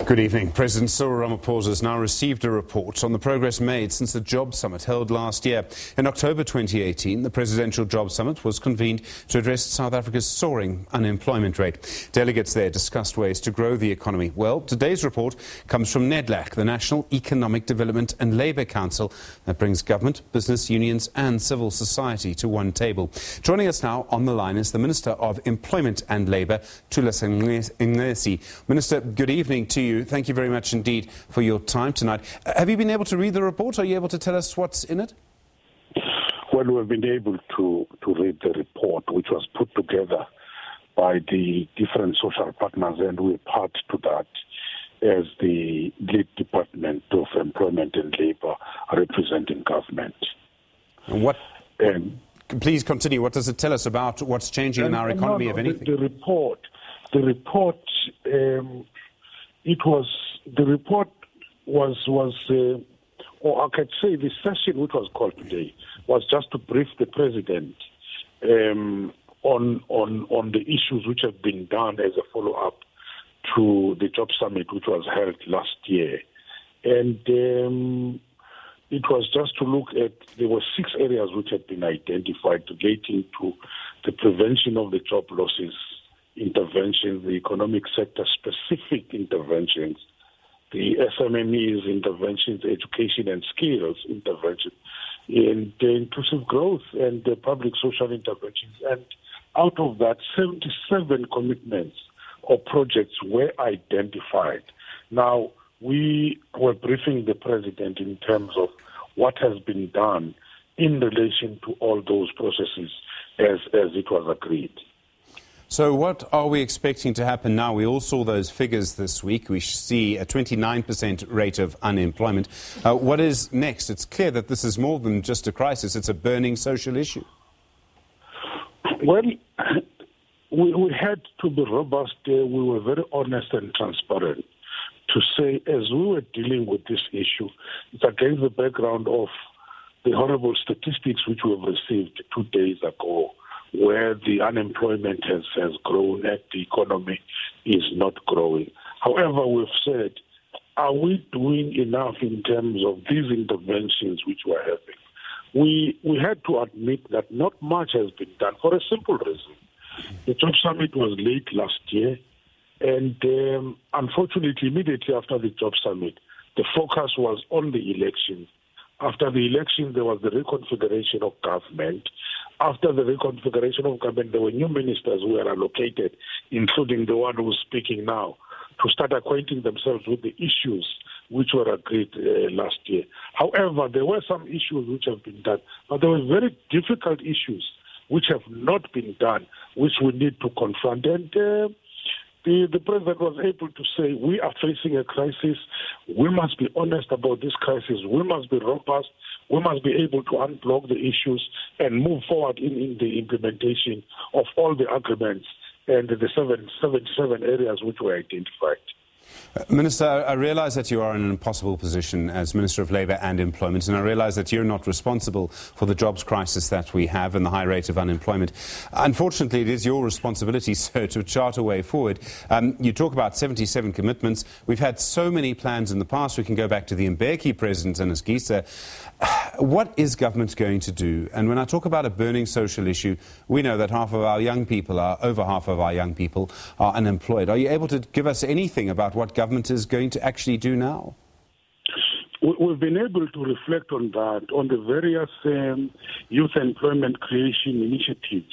Good evening. President Cyril Ramaphosa has now received a report on the progress made since the Jobs Summit held last year. In October 2018, the Presidential Jobs Summit was convened to address South Africa's soaring unemployment rate. Delegates there discussed ways to grow the economy. Well, today's report comes from NEDLAC, the National Economic Development and Labour Council, that brings government, business unions and civil society to one table. Joining us now on the line is the Minister of Employment and Labour, Thulas Nxesi. Minister, good evening to you. Thank you very much indeed for your time tonight. Have you been able to read the report? Are you able to tell us what's in it? Well, we've been able to read the report, which was put together by the different social partners, and we're part to that as the lead Department of Employment and Labour representing government. And please continue. What does it tell us about what's changing in our economy, if anything? The report or I could say the session which was called today was just to brief the President on the issues which have been done as a follow-up to the Job Summit which was held last year. And it was just to look at, there were 6 areas which had been identified relating to the prevention of the job losses, interventions, the economic sector specific interventions, the SMMEs interventions, education and skills intervention, and the inclusive growth and the public social interventions. And out of that, 77 commitments or projects were identified. Now, we were briefing the President in terms of what has been done in relation to all those processes as it was agreed. So what are we expecting to happen now? We all saw those figures this week. We see a 29% rate of unemployment. What is next? It's clear that this is more than just a crisis. It's a burning social issue. Well, we had to be robust. We were very honest and transparent to say, as we were dealing with this issue, it's against the background of the horrible statistics which we have received 2 days ago, where the unemployment has grown and the economy is not growing. However, we've said, are we doing enough in terms of these interventions which we're having? We had to admit that not much has been done for a simple reason. The Job Summit was late last year, and unfortunately, immediately after the Job Summit, the focus was on the elections. After the election, there was the reconfiguration of government. After the reconfiguration of government, there were new ministers who were allocated, including the one who's speaking now, to start acquainting themselves with the issues which were agreed last year. However, there were some issues which have been done, but there were very difficult issues which have not been done, which we need to confront. And the President was able to say, we are facing a crisis. We must be honest about this crisis. We must be robust. We must be able to unblock the issues and move forward in the implementation of all the agreements and the 77 areas which were identified. Minister, I realise that you are in an impossible position as Minister of Labour and Employment, and I realise that you're not responsible for the jobs crisis that we have and the high rate of unemployment. Unfortunately, it is your responsibility, sir, to chart a way forward. You talk about 77 commitments. We've had so many plans in the past. We can go back to the Mbeki President and Nxesi. What is government going to do? And when I talk about a burning social issue, we know that over half of our young people are unemployed. Are you able to give us anything about what government is going to actually do now? We've been able to reflect on that, on the various youth employment creation initiatives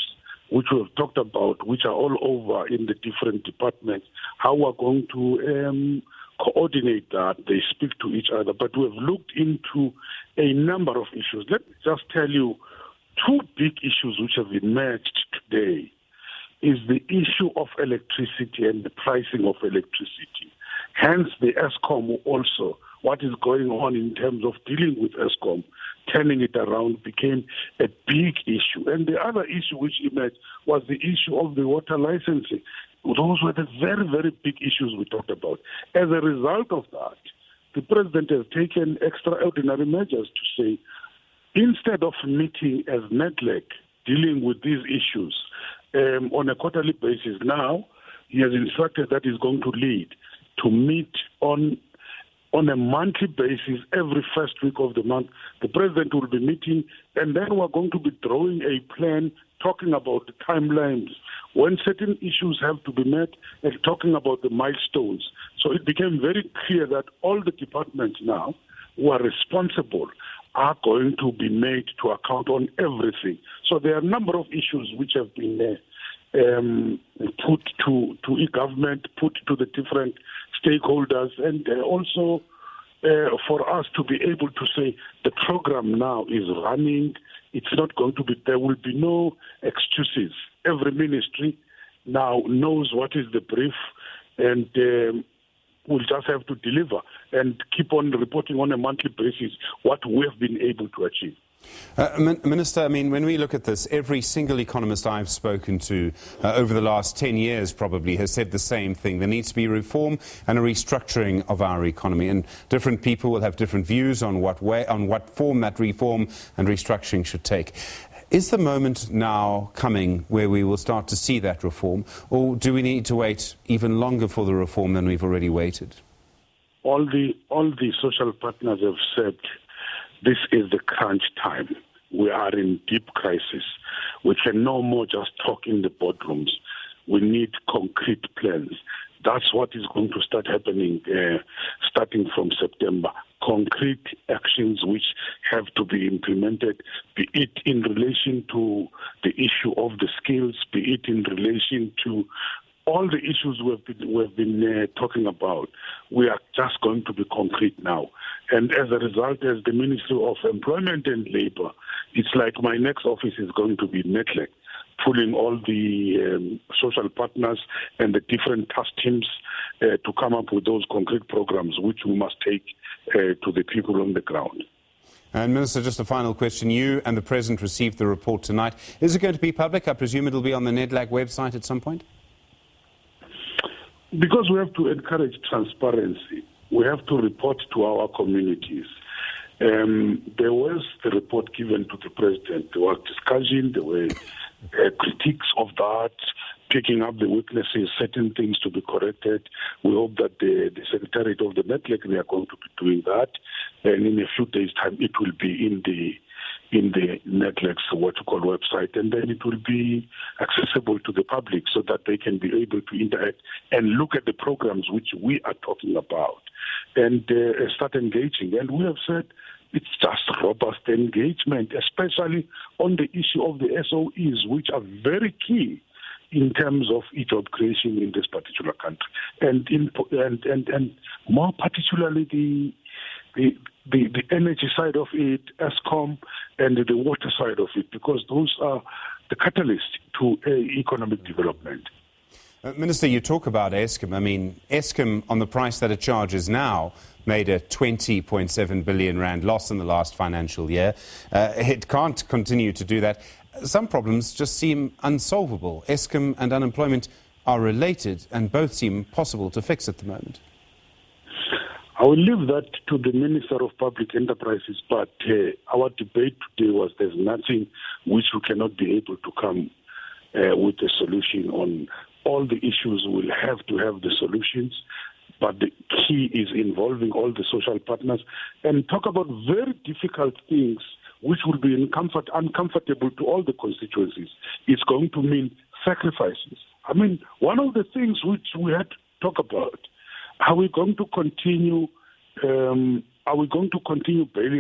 which we've talked about, which are all over in the different departments, how we're going to coordinate that. They speak to each other, but we've looked into a number of issues. Let me just tell you 2 big issues which have emerged today is the issue of electricity and the pricing of electricity. Hence, the Eskom also, what is going on in terms of dealing with Eskom, turning it around became a big issue. And the other issue which emerged was the issue of the water licensing. Those were the very, very big issues we talked about. As a result of that, the President has taken extraordinary measures to say, instead of meeting as NEDLAC, dealing with these issues on a quarterly basis, now he has instructed that he's going to lead to meet on a monthly basis, every first week of the month. The president will be meeting, and then we're going to be drawing a plan talking about the timelines, when certain issues have to be met, and talking about the milestones. So it became very clear that all the departments now who are responsible are going to be made to account on everything. So there are a number of issues which have been put to e-government, put to the different stakeholders, and also for us to be able to say the program now is running. It's not going to be, there will be no excuses. Every ministry now knows what is the brief, and we'll just have to deliver and keep on reporting on a monthly basis what we have been able to achieve. Minister, I mean, when we look at this, every single economist I've spoken to over the last 10 years probably has said the same thing. There needs to be reform and a restructuring of our economy, and different people will have different views on what form that reform and restructuring should take. Is the moment now coming where we will start to see that reform, or do we need to wait even longer for the reform than we've already waited? All the social partners have said this is the crunch time. We are in deep crisis. We can no more just talk in the boardrooms. We need concrete plans. That's what is going to start happening starting from September. Concrete actions which have to be implemented, be it in relation to the issue of the skills, be it in relation to all the issues we've been talking about. We are just going to be concrete now. And as a result, as the Ministry of Employment and Labour, it's like my next office is going to be NEDLAC, pulling all the social partners and the different task teams to come up with those concrete programs which we must take to the people on the ground. And Minister, just a final question. You and the President received the report tonight. Is it going to be public? I presume it will be on the NEDLAC website at some point? Because we have to encourage transparency, we have to report to our communities. There was the report given to the President. There was discussion, there were critiques of that, picking up the weaknesses, certain things to be corrected. We hope that the Secretariat of the NEDLAC, they are going to be doing that. And in a few days' time, it will be in the NEDLAC's website, and then it will be accessible to the public so that they can be able to interact and look at the programs which we are talking about and start engaging. And we have said it's just robust engagement, especially on the issue of the SOEs, which are very key in terms of job creation in this particular country, and more particularly the energy side of it, Eskom, and the water side of it, because those are the catalyst to economic development. Minister, you talk about Eskom. I mean, Eskom, on the price that it charges now, made a 20.7 billion rand loss in the last financial year. It can't continue to do that. Some problems just seem unsolvable. Eskom and unemployment are related, and both seem possible to fix at the moment. I will leave that to the Minister of Public Enterprises, but our debate today was there's nothing which we cannot be able to come with a solution on. All the issues will have to have the solutions, but the key is involving all the social partners and talk about very difficult things which will be uncomfortable to all the constituencies. It's going to mean sacrifices. I mean, one of the things which we had to talk about, are we going to continue bailing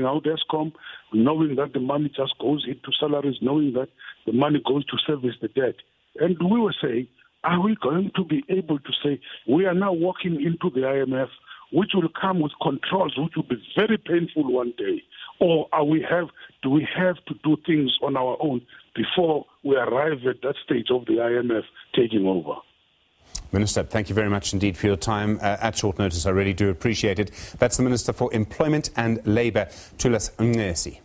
out Eskom, knowing that the money just goes into salaries, knowing that the money goes to service the debt? And we were saying, are we going to be able to say, we are now walking into the IMF, which will come with controls, which will be very painful one day? Or do we have to do things on our own before we arrive at that stage of the IMF taking over? Minister, thank you very much indeed for your time at short notice. I really do appreciate it. That's the Minister for Employment and Labour, Thulas Nxesi.